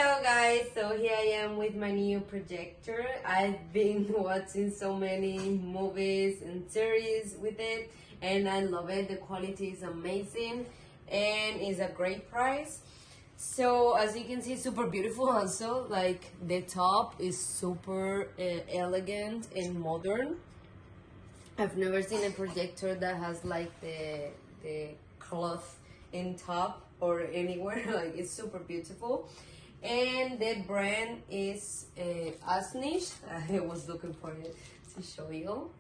Hello guys, so here I am with my new projector. I've been watching so many movies and series with it and I love it. The quality is amazing and it's a great price. So as you can see, super beautiful also. Like the top is super elegant and modern. I've never seen a projector that has like the cloth in top or anywhere. Like it's super beautiful. And the brand is Asnish. I was looking for it to show you.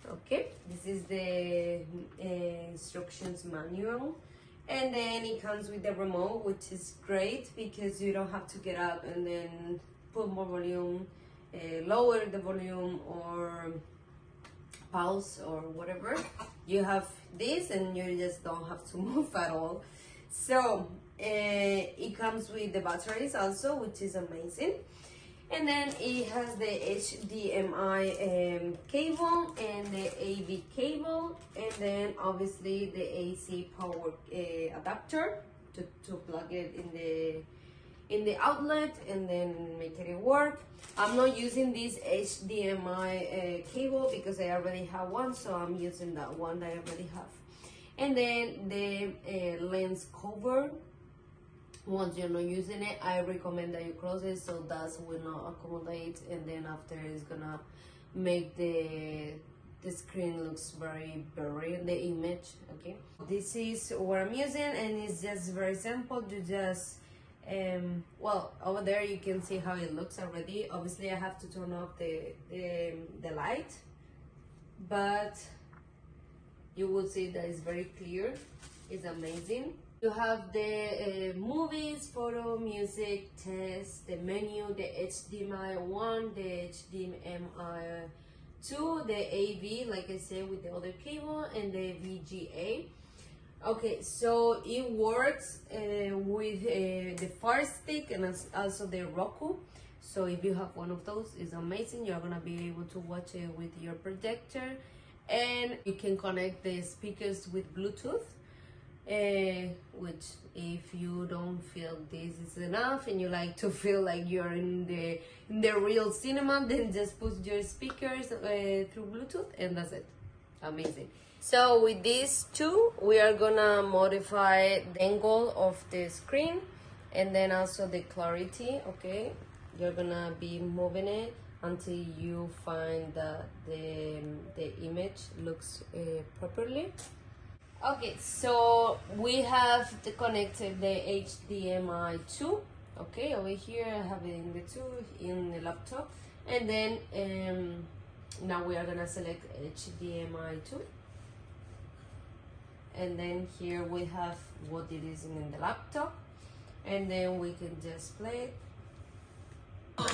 Okay, this is the instructions manual, and then it comes with the remote, which is great because you don't have to get up and then put more volume, lower the volume, or pause or whatever. You have this and you just don't have to move at all. So it comes with the batteries also, which is amazing. And then it has the HDMI cable and the AV cable, and then obviously the AC power adapter to plug it in the outlet and then make it work. I'm not using this HDMI cable because I already have one, so I'm using that one that I already have. And then the lens cover, once you're not using it, I recommend that you close it so dust will not accumulate, and then after it's gonna make the screen looks very blurry in the image. Okay, this is what I'm using, and it's just very simple. You just well, over there you can see how it looks already. Obviously I have to turn off the light, but you will see that it's very clear. It's amazing. You have the movies, photo, music, test, the menu, the HDMI 1, the HDMI 2, the AV, like I said, with the other cable, and the VGA. Okay, so it works with the Fire Stick and also the Roku. So if you have one of those, it's amazing. You're gonna be able to watch it with your projector, and you can connect the speakers with Bluetooth. Which if you don't feel this is enough and you like to feel like you're in the real cinema, then just put your speakers through Bluetooth and that's it. Amazing. So with these two, we are gonna modify the angle of the screen and then also the clarity. Okay, you're gonna be moving it until you find that the image looks properly. Okay, so we have connected the HDMI 2. Okay, over here I have it in the 2 in the laptop, and then now we are gonna select HDMI 2, and then here we have what it is in the laptop, and then we can just play it. Oh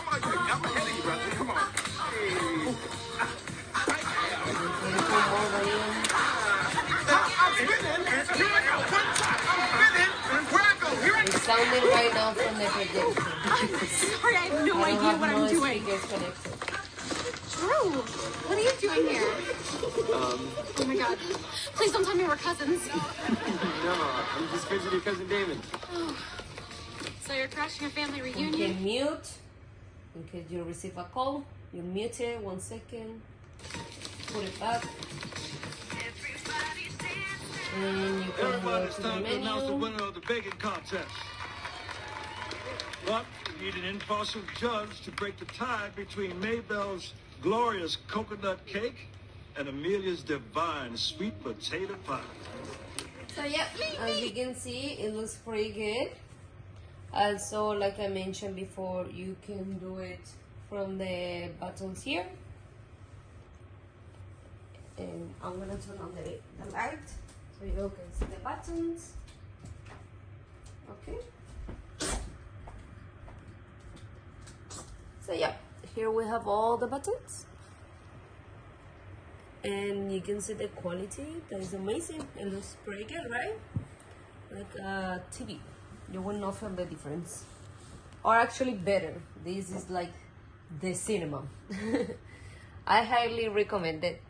my God, I'm ahead of you, brother. Come on. Hey. It's sounding right now from the projector. I'm sorry, I have no idea what I'm doing. Drew, what are you doing here? Oh my God. Please don't tell me we're cousins. No, I'm just visiting your cousin Damon. Oh. So you're crashing a family reunion? You can mute in case you receive a call. You mute it 1 second. Put it back. And you can go to the menu. To announce the winner of the baking contest. But we need an impartial judge to break the tie between Maybelle's glorious coconut cake and Amelia's divine sweet potato pie. So yeah, as you can see, it looks pretty good. Also, like I mentioned before, you can do it from the buttons here. And I'm gonna turn on the light so you can see the buttons. Okay. So yeah, here we have all the buttons. And you can see the quality, that is amazing. It looks pretty good, right? Like a TV. You will not feel the difference. Or actually better. This is like the cinema. I highly recommend it.